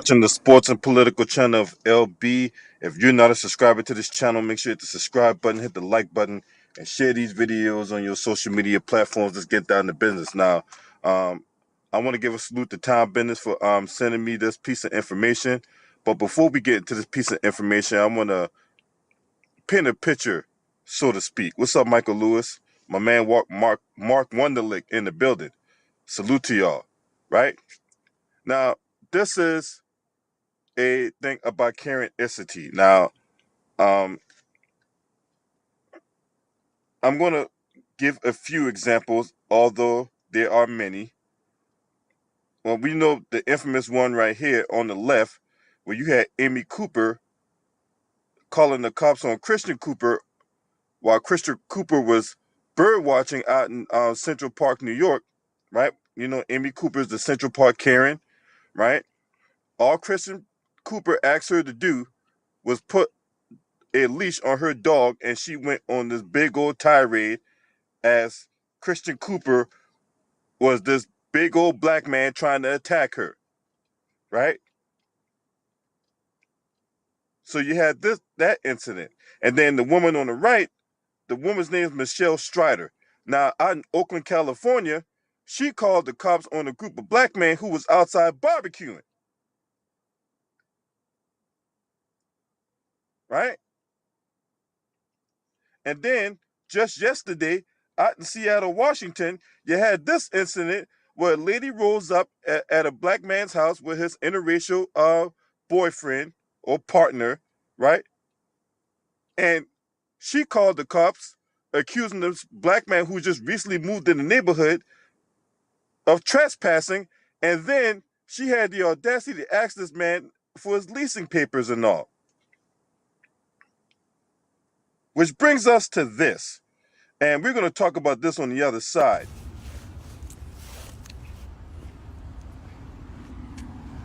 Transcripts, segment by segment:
watching the sports and political channel of LB. If you're not a subscriber to this channel, make sure you hit the subscribe button, hit the like button, and share these videos on your social media platforms. Let's get down to business. Now, I want to give a salute to Tom Bennett for sending me this piece of information. But before we get into this piece of information, I want to paint a picture, so to speak. What's up, Michael Lewis? My man Mark Wunderlich in the building. Salute to y'all, right? Now, this is a thing about Karenicity. Now, I'm going to give a few examples, although there are many. Well, we know the infamous one right here on the left, where you had Amy Cooper calling the cops on Christian Cooper while Christian Cooper was bird watching out in Central Park, New York, right? You know, Amy Cooper is the Central Park Karen, right? All Christian Cooper asked her to do was put a leash on her dog, and she went on this big old tirade as Christian Cooper was this big old black man trying to attack her, right? So you had that incident. And then the woman on the right, the woman's name is Michelle Strider. Now, out in Oakland, California, she called the cops on a group of black men who was outside barbecuing. Right? And then, just yesterday, out in Seattle, Washington, you had this incident where a lady rolls up at a black man's house with his interracial boyfriend or partner, right? And she called the cops, accusing this black man who just recently moved in the neighborhood of trespassing. And then she had the audacity to ask this man for his leasing papers and all. Which brings us to this. And we're going to talk about this on the other side.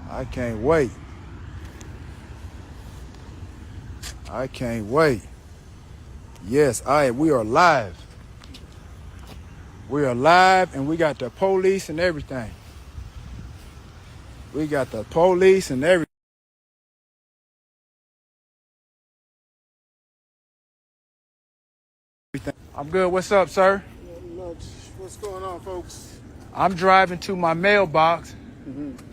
I can't wait. I can't wait. Yes, we are live. We are live, and we got the police and everything. We got the police and everything. I'm good. What's up, sir? What's going on, folks? I'm driving to my mailbox.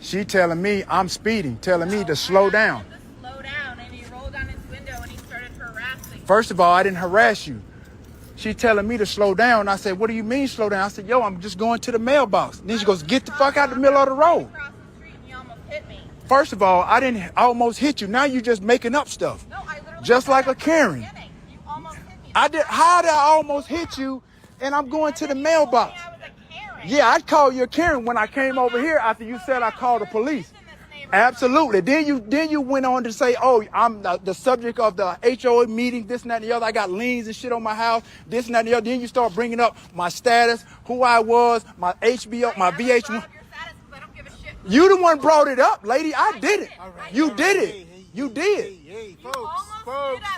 She telling me I'm speeding, telling me to slow down. Slow down, and he rolled down his window and he started harassing. First of all, I didn't harass you. She telling me to slow down. I said, what do you mean slow down? I said, yo, I'm just going to the mailbox. And then she goes, get the fuck out the middle of the road. Across the street and you almost hit me. First of all, I didn't almost hit you. Now you just making up stuff. No, I literally just like a Karen. You almost hit me. How did I almost hit you? And I'm going to the mailbox. I was a Karen. Yeah, I'd call you a Karen when I came over here after you said I called the police. Absolutely. Then you went on to say, oh, I'm the subject of the HOA meeting, this and that and the other. I got liens and shit on my house, this and that and the other. Then you start bringing up my status, who I was, my HBO, my VH1. You the one brought it up, lady. I did it. You did it. You did. Hey, folks.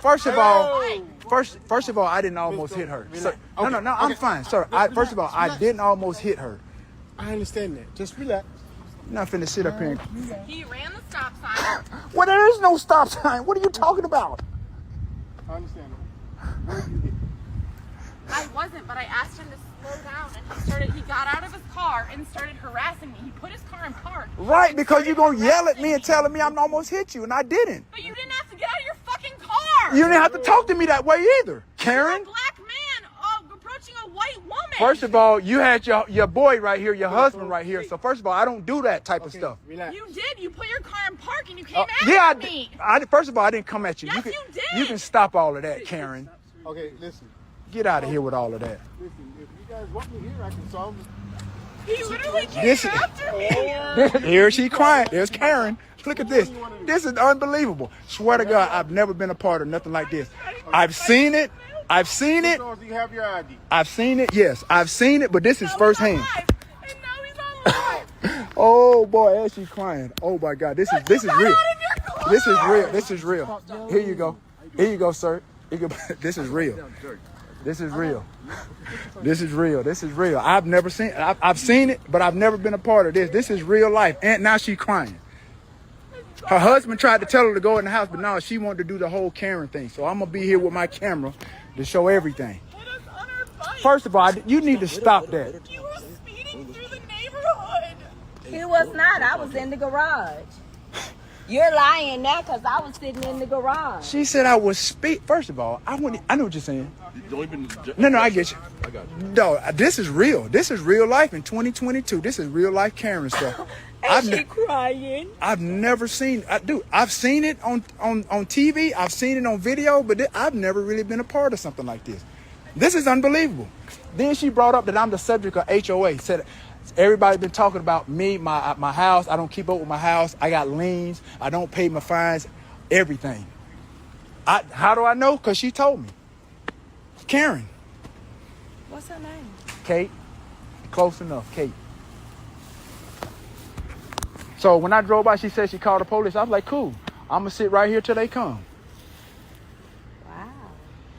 First of all, I didn't almost hit her. Sir, no, I'm fine, sir. First of all, I didn't almost hit her. I understand that. Just relax. You're not finna sit up here. He ran the stop sign. Well, there is no stop sign. What are you talking about? I understand that. I wasn't, but I asked him to slow down, and he got out of his car and started harassing me. He put his car in park. Right, because you're gonna yell at me and telling me I'm almost hit you, and I didn't. But you didn't have to get out of your fucking car. You didn't have to talk to me that way either, Karen. You're a black man approaching a white woman. First of all, you had your boy right here, your husband right here. So first of all, I don't do that type of stuff. Relax. You did. You put your car in park and you came at me. First of all, I didn't come at you. Yes, you did. You can stop all of that, Karen. Okay, listen. Get out of here with all of that. Listen, if you guys want me here, I can solve it. He literally came after me. Here she crying. There's Karen. Look at this. This is unbelievable. Swear to God, I've never been a part of nothing like this. I've seen it. I've seen it. Do you have your ID? I've seen it. Yes, I've seen it, but this is firsthand. And now he's on live. Oh boy, as she's crying. Oh my God, this is real. This is real. This is real. Here you go. Here you go, sir. This is real. This is real. This is real. This is real. I've seen it, but I've never been a part of this. This is real life. And now she's crying. Her husband tried to tell her to go in the house, but no, she wanted to do the whole Karen thing. So I'm gonna be here with my camera to show everything. Hit us on our bike. First of all, you need to stop that. You were speeding through the neighborhood. He was not. I was in the garage. You're lying now because I was sitting in the garage. She said I was First of all, I know what you're saying. No, I get you. I got you. No, this is real. This is real life in 2022. This is real life Karen stuff. And she crying. I've never seen. I've seen it on TV. I've seen it on video, but I've never really been a part of something like this. This is unbelievable. Then she brought up that I'm the subject of HOA. Said everybody been talking about me, my house. I don't keep up with my house. I got liens. I don't pay my fines. Everything. How do I know? Because she told me. Karen. What's her name? Kate. Close enough, Kate. So when I drove by, she said she called the police. I was like, cool. I'm going to sit right here till they come. Wow.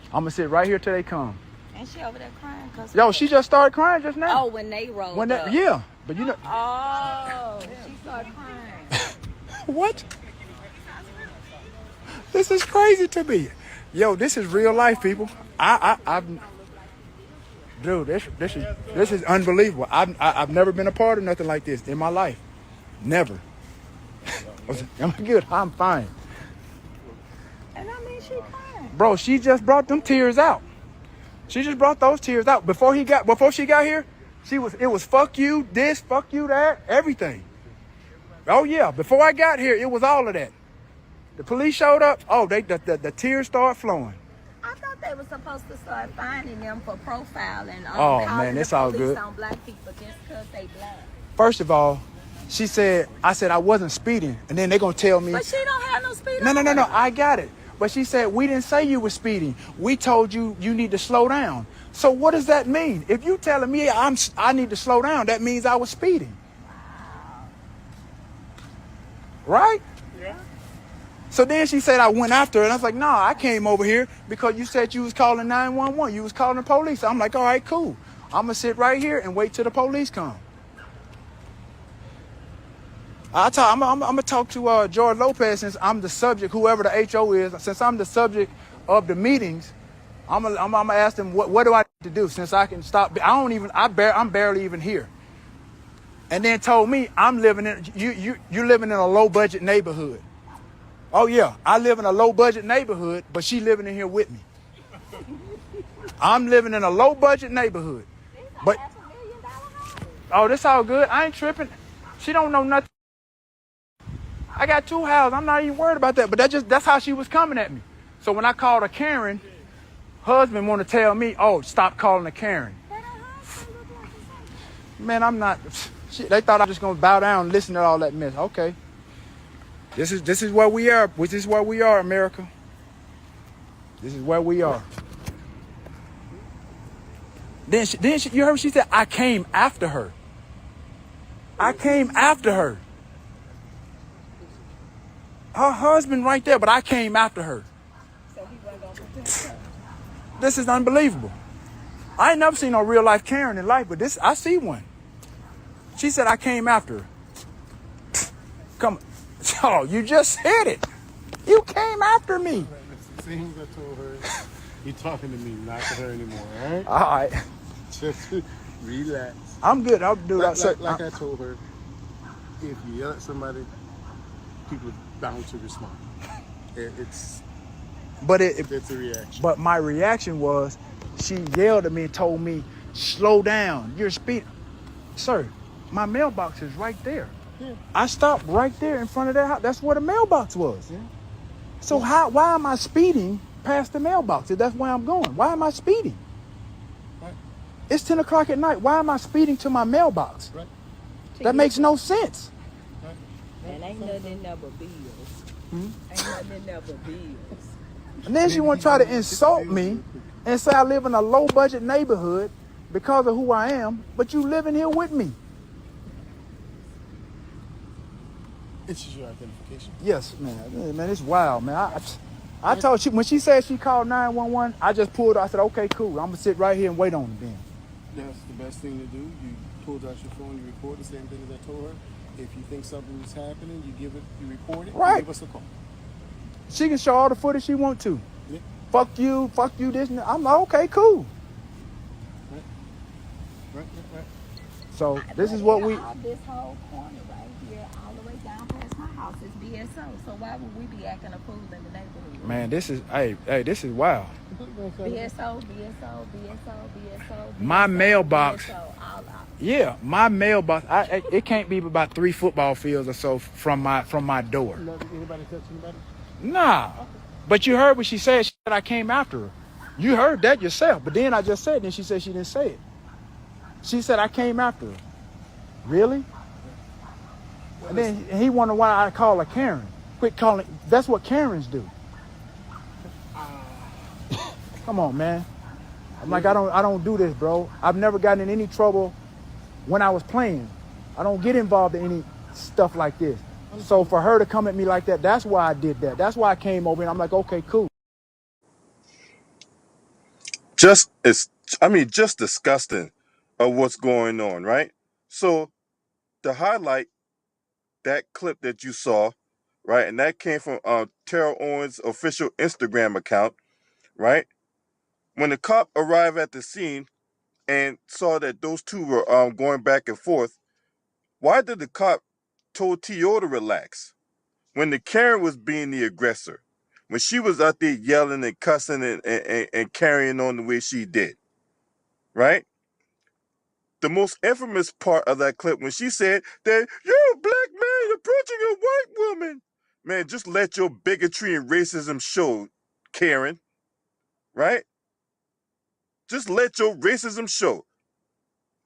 I'm going to sit right here till they come. And she over there crying? Yo, she just started crying just now. Oh, when they rolled up. Yeah, but you know. Oh, she started crying. What? This is crazy to me. Yo, this is real life, people. Dude, this is unbelievable. I've never been a part of nothing like this in my life. Never. Am I good? I'm fine. And I mean, she crying. Bro, she just brought them tears out. She just brought those tears out. Before she got here, it was fuck you, this, fuck you, that, everything. Oh yeah, before I got here, it was all of that. The police showed up. Oh, the tears started flowing. I thought they were supposed to start finding them for profiling. Oh, man, it's all good. On black people just because they black. First of all, I said I wasn't speeding, and then they're gonna tell me. But she don't have no speed. No, I got it. But she said we didn't say you were speeding. We told you need to slow down. So what does that mean? If you telling me I need to slow down, that means I was speeding. Right? Yeah. So then she said I went after her, and I was like, no, I came over here because you said you was calling 911. You was calling the police. I'm like, all right, cool. I'm gonna sit right here and wait till the police come. I'm gonna talk to George Lopez since I'm the subject, whoever the HO is. Since I'm the subject of the meetings, I'm gonna ask them what do I need to do since I can stop. I'm barely even here. And then told me I'm living in you living in a low budget neighborhood. Oh yeah, I live in a low budget neighborhood, but she living in here with me. I'm living in a low budget neighborhood, but oh, this all good. I ain't tripping. She don't know nothing. I got 2 houses. I'm not even worried about that. But that's how she was coming at me. So when I called her Karen, husband want to tell me, oh, stop calling her Karen. Man, I'm not. They thought I was just gonna bow down and listen to all that mess. Okay. This is where we are. This is where we are, America. This is where we are. Then you heard she said I came after her. I came after her. Her husband right there, but I came after her. So he wasn't gonna protect her. This is unbelievable. I ain't never seen no real life Karen in life, but I see one. She said I came after her. Come, oh, you just said it. You came after me. See, I told her, you talking to me, not to her anymore, all right? All right. Just relax. I'm good. I'll do that. Like I told her, if you yell at somebody, people are bound to respond. It's a reaction. But my reaction was, she yelled at me and told me, slow down. You're speeding. Sir, my mailbox is right there. Yeah. I stopped right there in front of that house. That's where the mailbox was. Yeah. So why am I speeding past the mailbox if that's where I'm going? Why am I speeding? Right. It's 10 o'clock at night. Why am I speeding to my mailbox? Right. That makes no sense. Right. And ain't nothing never bills. Ain't nothing never bills. And then she want to try to insult me and say I live in a low budget neighborhood because of who I am, but you living here with me. It's just your identification. Yes, man. Man, it's wild, man. I told you, when she said she called 911, I just pulled her. I said, okay, cool. I'm going to sit right here and wait on her then. That's the best thing to do. You pulled out your phone, you recorded the same thing as I told her. If you think something is happening, you report it, Right. you give us a call. She can show all the footage she want to. Yeah. Fuck you, this and that. I'm like, okay, cool. Right. So this But is what we. this whole corner right here, all the way down past my house, is BSO. So why would we be acting a fool in the neighborhood? Man, this is this is wild. BSO. My mailbox. BSO, all out. Yeah, my mailbox. It can't be about 3 football fields or so from my door. Anybody touch anybody? Nah. But you heard what she said. She said I came after her. You heard that yourself. But then I just said it, and she said she didn't say it. She said I came after her. Really? And then he wondered why I call her Karen. Quit calling. That's what Karens do. Come on, man. I'm like, I don't do this, bro. I've never gotten in any trouble when I was playing. I don't get involved in any stuff like this. So for her to come at me like that, that's why I did that. That's why I came over and I'm like, okay, cool. Just disgusting of what's going on, right? So to highlight that clip that you saw, right, and that came from Terrell Owens' official Instagram account, right? When the cop arrived at the scene and saw that those two were going back and forth, why did the cop told T.O. to relax when the Karen was being the aggressor, when she was out there yelling and cussing and carrying on the way she did, right? The most infamous part of that clip when she said that you're a black man approaching a white woman. Man, just let your bigotry and racism show, Karen, right? Just let your racism show.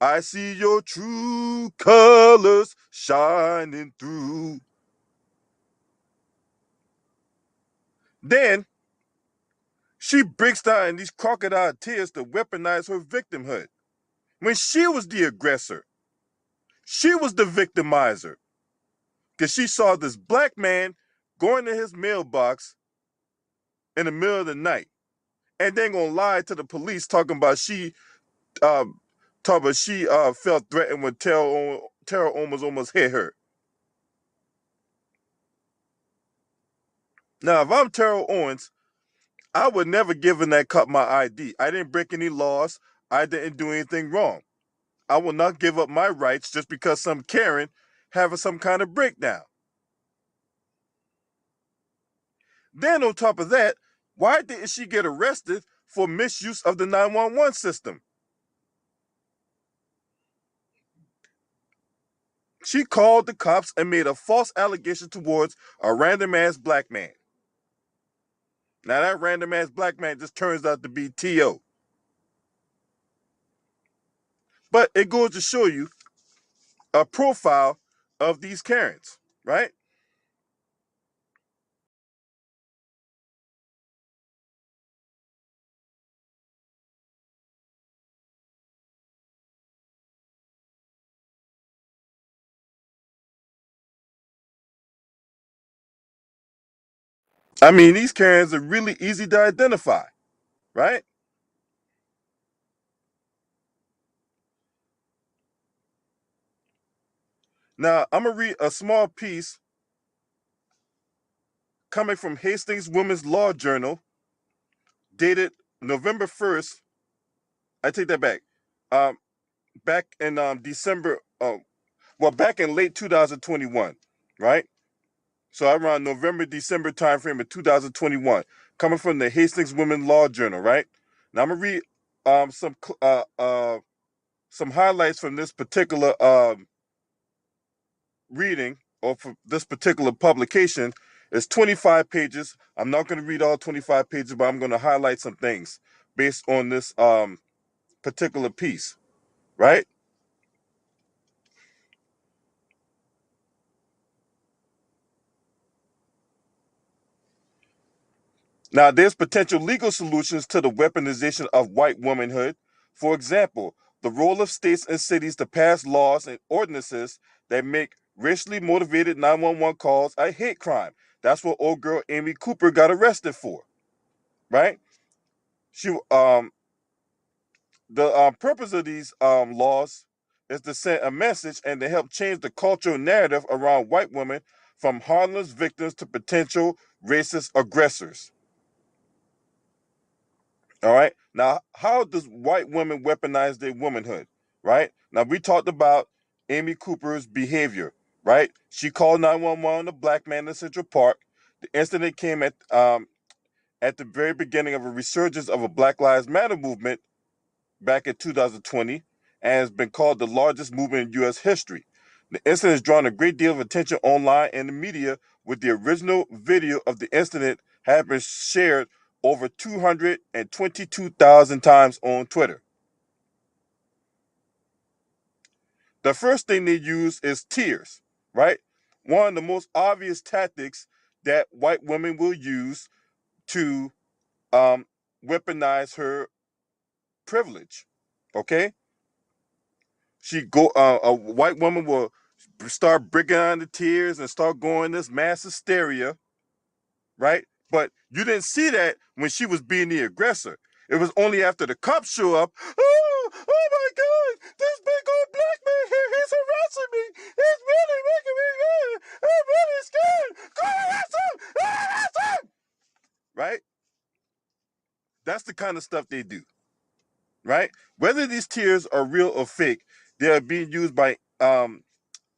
I see your true colors shining through. Then she breaks down in these crocodile tears to weaponize her victimhood. When she was the aggressor, she was the victimizer. Because she saw this black man going to his mailbox in the middle of the night and then gonna lie to the police talking about she felt threatened when Terrell Owens almost hit her. Now, if I'm Terrell Owens, I would never give in that cop my ID. I didn't break any laws. I didn't do anything wrong. I will not give up my rights just because some Karen having some kind of breakdown. Then on top of that, why didn't she get arrested for misuse of the 911 system? She called the cops and made a false allegation towards a random ass black man. Now that random ass black man just turns out to be T.O. But it goes to show you a profile of these Karens, right? I mean, these Karens are really easy to identify, right? Now, I'm going to read a small piece coming from Hastings Women's Law Journal, dated November 1st. I take that back. Back in December, back in late 2021, right? So around November, December timeframe of 2021, coming from the Hastings Women's Law Journal, right? Now I'm gonna read some highlights from this particular reading or from this particular publication. It's 25 pages. I'm not going to read all 25 pages, but I'm going to highlight some things based on this particular piece, right? Now, there's potential legal solutions to the weaponization of white womanhood. For example, the role of states and cities to pass laws and ordinances that make racially motivated 911 calls a hate crime. That's what old girl Amy Cooper got arrested for, right? She The purpose of these laws is to send a message and to help change the cultural narrative around white women from harmless victims to potential racist aggressors. All right. Now, how does white women weaponize their womanhood? Right. Now, we talked about Amy Cooper's behavior. Right. She called 911 on a black man in Central Park. The incident came at the very beginning of a resurgence of a Black Lives Matter movement back in 2020, and has been called the largest movement in U.S. history. The incident has drawn a great deal of attention online and the media, with the original video of the incident having been shared over 222,000 times on Twitter. The first thing they use is tears, right? One of the most obvious tactics that white women will use to weaponize her privilege. Okay, a white woman will start breaking down the tears and start going this mass hysteria, right? But you didn't see that when she was being the aggressor. It was only after the cops show up. Oh my God, this big old black man here, he's harassing me. He's really making me mad. I'm really scared. Go arrest him. Arrest him. Right? That's the kind of stuff they do. Right? Whether these tears are real or fake, they are being used by a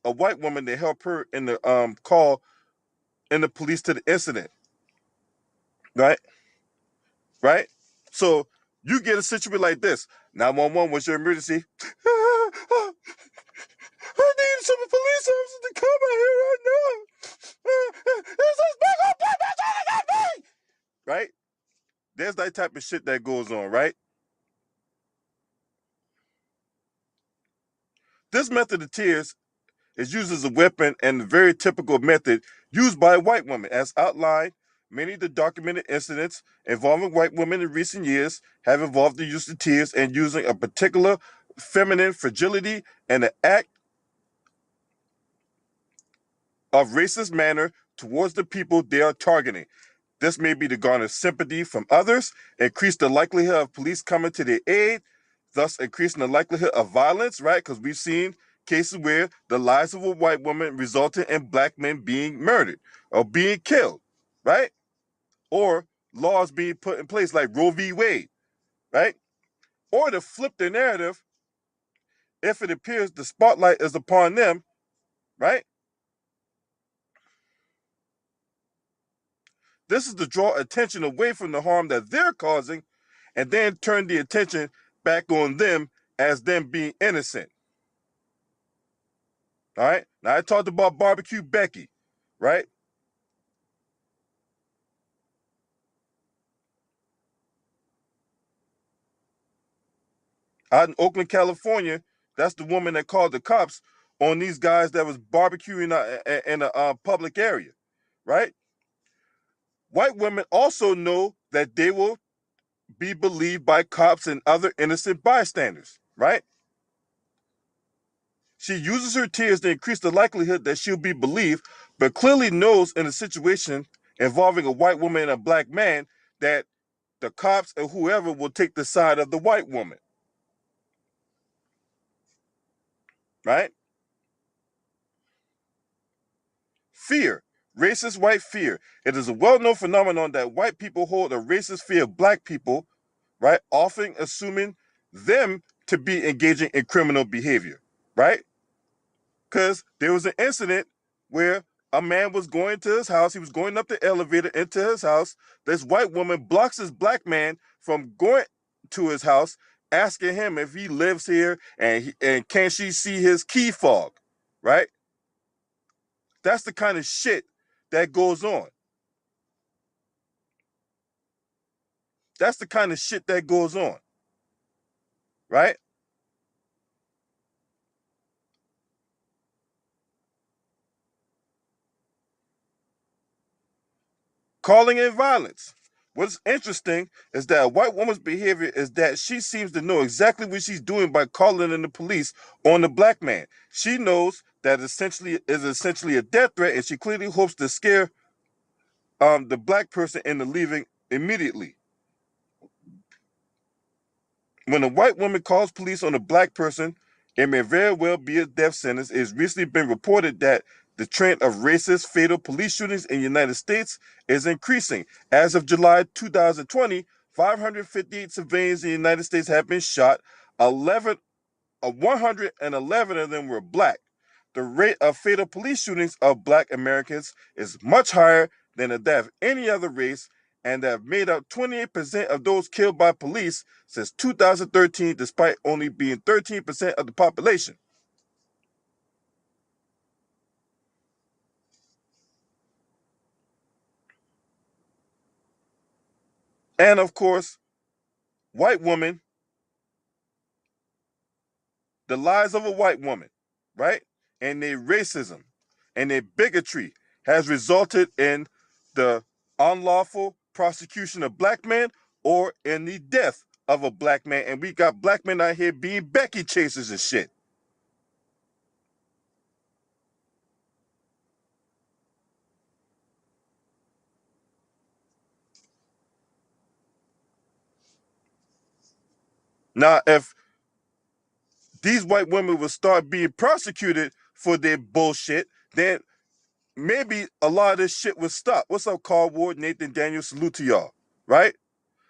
white woman to help her in the call in the police to the incident. Right? So you get a situation like this. 911, what's your emergency? I need some police officers to come out here right now. There's this big old black man trying to get me. Right? There's that type of shit that goes on, right? This method of tears is used as a weapon and a very typical method used by white women. As outlined, many of the documented incidents involving white women in recent years have involved the use of tears and using a particular feminine fragility and an act of racist manner towards the people they are targeting. This may be to garner sympathy from others, increase the likelihood of police coming to their aid, thus increasing the likelihood of violence, right? Because we've seen cases where the lives of a white woman resulted in black men being murdered or being killed, right? Or laws being put in place like Roe v. Wade, right? Or to flip the narrative, if it appears the spotlight is upon them, right? This is to draw attention away from the harm that they're causing and then turn the attention back on them as them being innocent. All right? Now, I talked about Barbecue Becky, right? Out in Oakland, California, that's the woman that called the cops on these guys that was barbecuing in a public area, right? White women also know that they will be believed by cops and other innocent bystanders, right? She uses her tears to increase the likelihood that she'll be believed, but clearly knows in a situation involving a white woman and a black man that the cops or whoever will take the side of the white woman, right? Fear, racist white fear. It is a well-known phenomenon that white people hold a racist fear of black people, right? Often assuming them to be engaging in criminal behavior, right? Because there was an incident where a man was going to his house. He was going up the elevator into his house. This white woman blocks this black man from going to his house, asking him if he lives here and can she see his key fob, right? That's the kind of shit that goes on. That's the kind of shit that goes on, right? Calling in violence. What's interesting is that a white woman's behavior is that she seems to know exactly what she's doing by calling in the police on the black man. She knows that is essentially a death threat, and she clearly hopes to scare the black person into leaving immediately. When a white woman calls police on a black person It may very well be a death sentence. It has recently been reported that the trend of racist fatal police shootings in the United States is increasing. As of July 2020, 558 civilians in the United States have been shot. 111 of them were black. The rate of fatal police shootings of black Americans is much higher than that of any other race, and have made up 28% of those killed by police since 2013, despite only being 13% of the population. And of course, white women, the lies of a white woman, right? And their racism and their bigotry has resulted in the unlawful prosecution of black men or in the death of a black man. And we got black men out here being Becky chasers and shit. Now, if these white women would start being prosecuted for their bullshit, then maybe a lot of this shit would stop. What's up, Carl Ward, Nathan Daniels? Salute to y'all, right?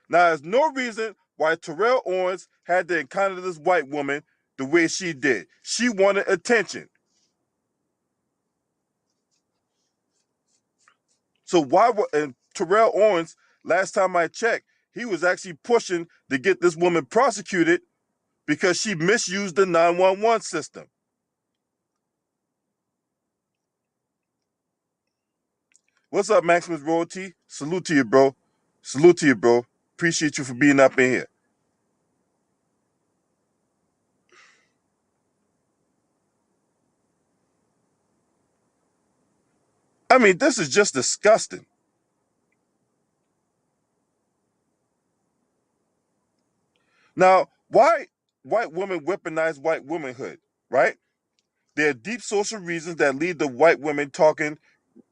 Now, there's no reason why Terrell Owens had to encounter this white woman the way she did. She wanted attention. So and Terrell Owens, last time I checked, he was actually pushing to get this woman prosecuted because she misused the 911 system. What's up, Maximus Royalty? Salute to you, bro. Salute to you, bro. Appreciate you for being up in here. I mean, this is just disgusting. Now, why white women weaponize white womanhood, right? There are deep social reasons that lead to white women taking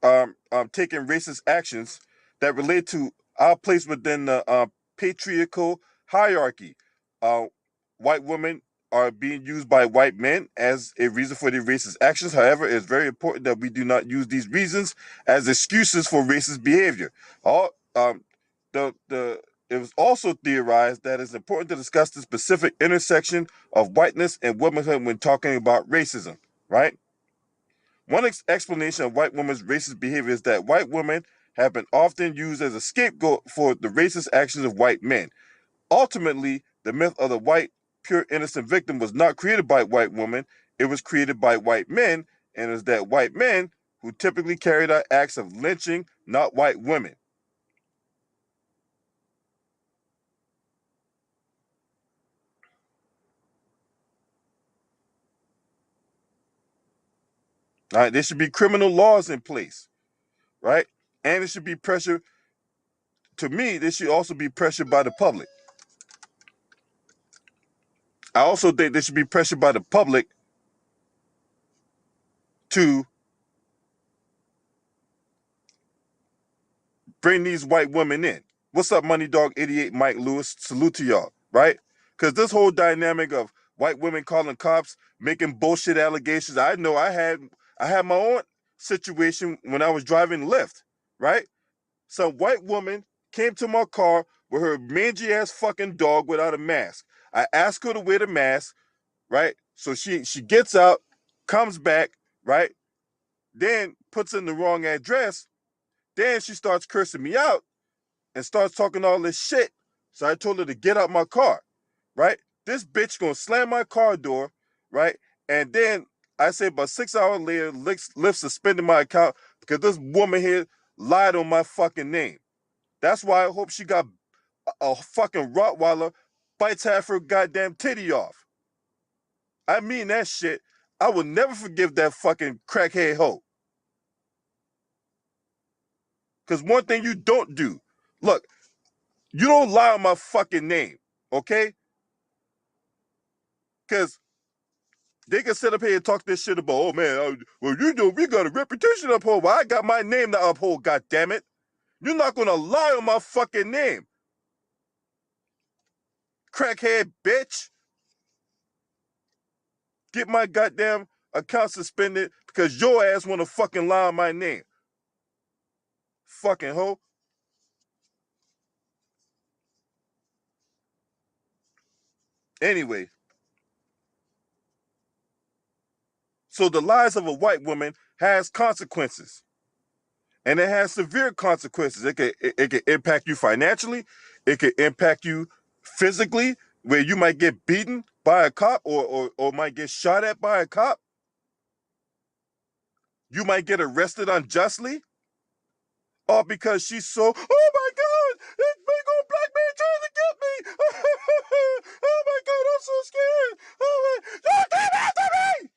racist actions that relate to our place within the patriarchal hierarchy. White women are being used by white men as a reason for their racist actions. However, it's very important that we do not use these reasons as excuses for racist behavior. All it was also theorized that it's important to discuss the specific intersection of whiteness and womanhood when talking about racism, right? One explanation of white women's racist behavior is that white women have been often used as a scapegoat for the racist actions of white men. Ultimately, the myth of the white, pure, innocent victim was not created by white women. It was created by white men, and it was that white men who typically carried out acts of lynching, not white women. All right, there should be criminal laws in place, right? And it should be pressure. To me, there should also be pressure by the public. I also think there should be pressure by the public to bring these white women in. What's up, Money Dog 88, Mike Lewis? Salute to y'all, right? Because this whole dynamic of white women calling cops, making bullshit allegations. I know I had my own situation when I was driving Lyft, right? Some white woman came to my car with her mangy ass fucking dog without a mask. I asked her to wear the mask, right? So she gets out, comes back, right? Then puts in the wrong address. Then she starts cursing me out and starts talking all this shit. So I told her to get out my car, right? This bitch gonna slam my car door, right? And then I say about 6 hours later, Lyft suspended my account because this woman here lied on my fucking name. That's why I hope she got a fucking Rottweiler bites half her goddamn titty off. I mean that shit. I will never forgive that fucking crackhead hoe. Because one thing you don't do, look, you don't lie on my fucking name, okay? Because they can sit up here and talk this shit about, oh man, well, you know, we got a reputation to uphold. Well, I got my name to uphold, goddammit. You're not going to lie on my fucking name. Crackhead bitch. get my goddamn account suspended because your ass want to fucking lie on my name. Fucking hoe. Anyway, so the lies of a white woman has consequences. And it has severe consequences. It can impact you financially. It can impact you physically, where you might get beaten by a cop or might get shot at by a cop. You might get arrested unjustly. All because she's so, oh my God, this big old black man trying to get me. Oh my God, I'm so scared. Oh my, you came after me.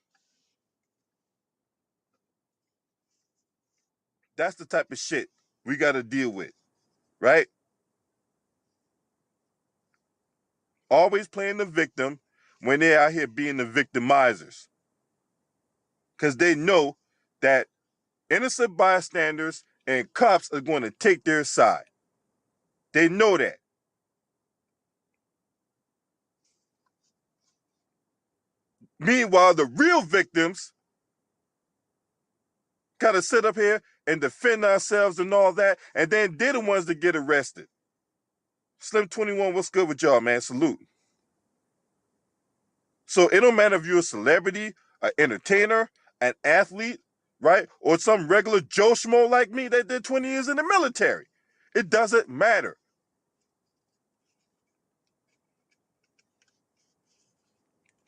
That's the type of shit we got to deal with, right? Always playing the victim when they're out here being the victimizers. Because they know that innocent bystanders and cops are going to take their side. They know that. Meanwhile, the real victims gotta sit up here and defend ourselves and all that, and then they're the ones that get arrested. Slim 21, what's good with y'all, man? Salute. So it don't matter if you're a celebrity, an entertainer, an athlete, right? Or some regular Joe Schmo like me that did 20 years in the military. It doesn't matter.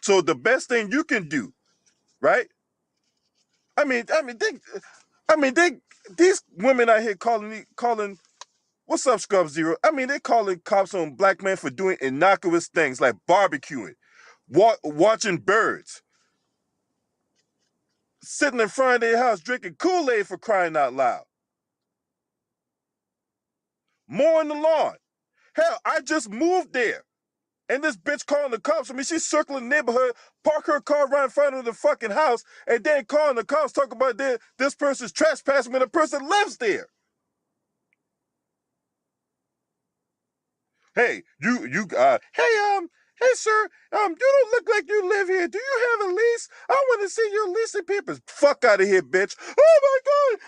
So the best thing you can do, right? These women out here calling, what's up, Scrub Zero? They calling cops on black men for doing innocuous things like barbecuing, watching birds, sitting in front of their house drinking Kool-Aid, for crying out loud, mowing the lawn. Hell, I just moved there. And this bitch calling the cops. She's circling the neighborhood, park her car right in front of the fucking house, and then calling the cops, talking about this person's trespassing when the person lives there. Hey, hey, sir, you don't look like you live here. Do you have a lease? I want to see your leasing papers. Fuck out of here, bitch. Oh my God,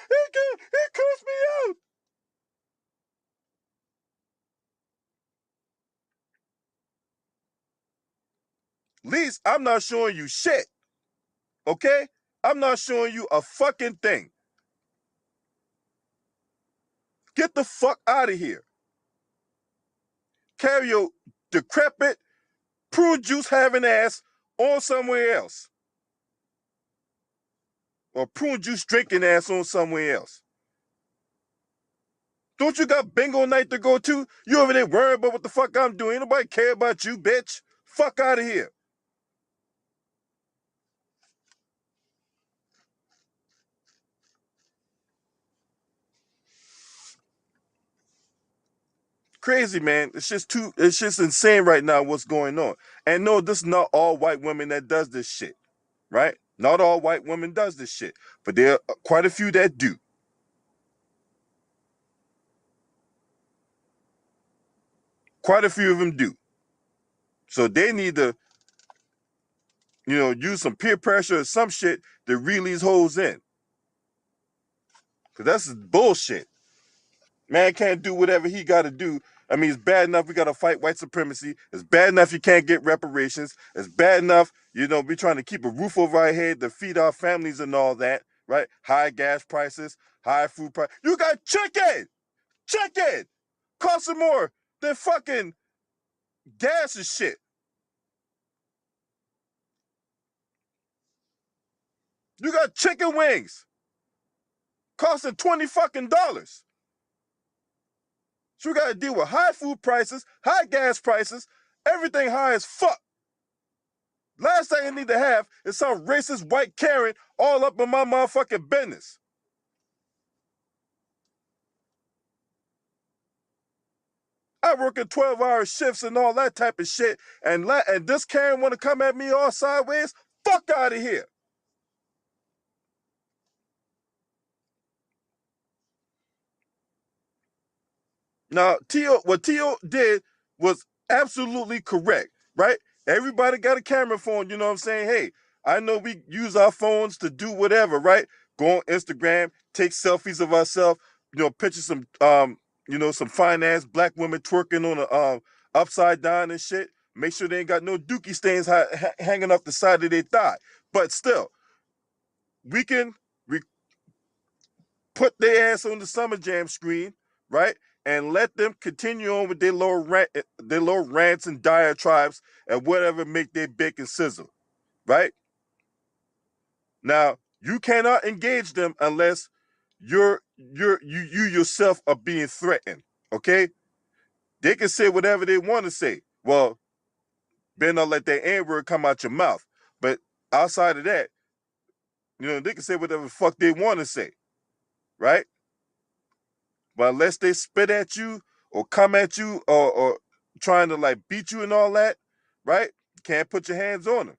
it cursed me out. Lease, I'm not showing you shit. Okay? I'm not showing you a fucking thing. Get the fuck out of here. Carry your decrepit, prune juice having ass on somewhere else. Or prune juice drinking ass on somewhere else. Don't you got bingo night to go to? You over there worrying about what the fuck I'm doing? Ain't nobody care about you, bitch. Fuck out of here. Crazy, man. It's just insane right now what's going on. And no, this is not all white women that does this shit, right? Not all white women does this shit, but there are quite a few that do. Quite a few of them do. So they need to, use some peer pressure or some shit to reel these hoes in. Because that's bullshit. Man can't do whatever he got to do. It's bad enough we got to fight white supremacy. It's bad enough you can't get reparations. It's bad enough, we trying to keep a roof over our head to feed our families and all that, right? High gas prices, high food prices. You got chicken! Chicken! Costing more than fucking gas and shit. You got chicken wings costing $20 fucking. So we got to deal with high food prices, high gas prices, everything high as fuck. Last thing I need to have is some racist white Karen all up in my motherfucking business. I work in 12-hour shifts and all that type of shit, and this Karen want to come at me all sideways? Fuck out of here. Now, what Tio did was absolutely correct, right? Everybody got a camera phone, you know what I'm saying? Hey, I know we use our phones to do whatever, right? Go on Instagram, take selfies of ourselves, picture some some fine ass black women twerking on a upside down and shit. Make sure they ain't got no dookie stains hanging off the side of their thigh. But still, we can put their ass on the Summer Jam screen, right? And let them continue on with their little rants and diatribes and whatever make their bake and sizzle, right? Now, you cannot engage them unless you yourself are being threatened, okay? They can say whatever they want to say. Well, better not let that N-word come out your mouth. But outside of that, they can say whatever the fuck they want to say, right? But unless they spit at you or come at you or trying to like beat you and all that, right? You can't put your hands on them.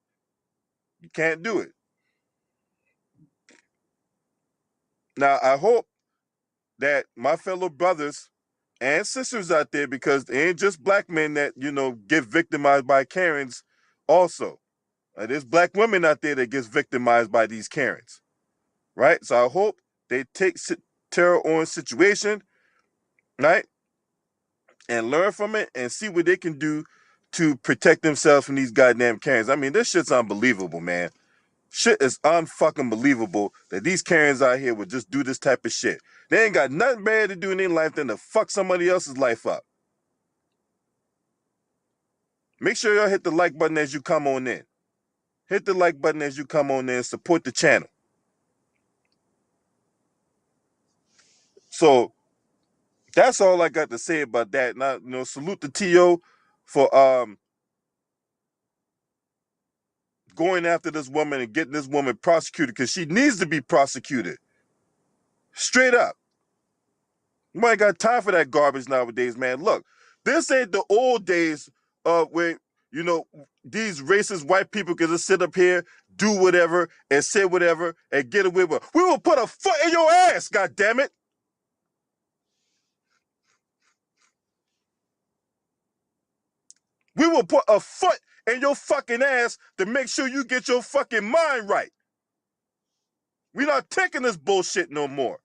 You can't do it. Now, I hope that my fellow brothers and sisters out there, because they ain't just black men that, get victimized by Karens also. There's black women out there that gets victimized by these Karens, right? So I hope they take Terrell Owens' situation, right, and learn from it and see what they can do to protect themselves from these goddamn Karens. I mean, this shit's unbelievable, man. Shit is unfucking believable that these Karens out here would just do this type of shit. They ain't got nothing better to do in their life than to fuck somebody else's life up. Make sure y'all hit the like button as you come on in. Hit the like button as you come on in and support the channel. So that's all I got to say about that. Now, salute the TO for going after this woman and getting this woman prosecuted, because she needs to be prosecuted. Straight up. You ain't got time for that garbage nowadays, man. Look, this ain't the old days where, these racist white people can just sit up here, do whatever, and say whatever, and get away with it. We will put a foot in your ass, goddammit. We will put a foot in your fucking ass to make sure you get your fucking mind right. We're not taking this bullshit no more.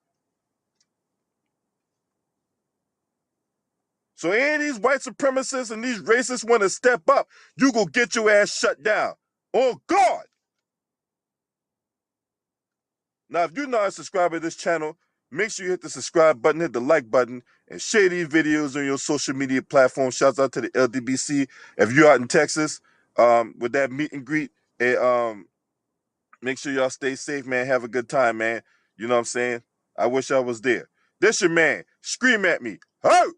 So any of these white supremacists and these racists want to step up, you go get your ass shut down. Oh, God. Now, if you're not a subscriber to this channel, make sure you hit the subscribe button, hit the like button, and share these videos on your social media platforms. Shouts out to the LDBC. If you're out in Texas with that meet and greet, and make sure y'all stay safe, man. Have a good time, man. You know what I'm saying? I wish I was there. This your man. Scream at me. Ho!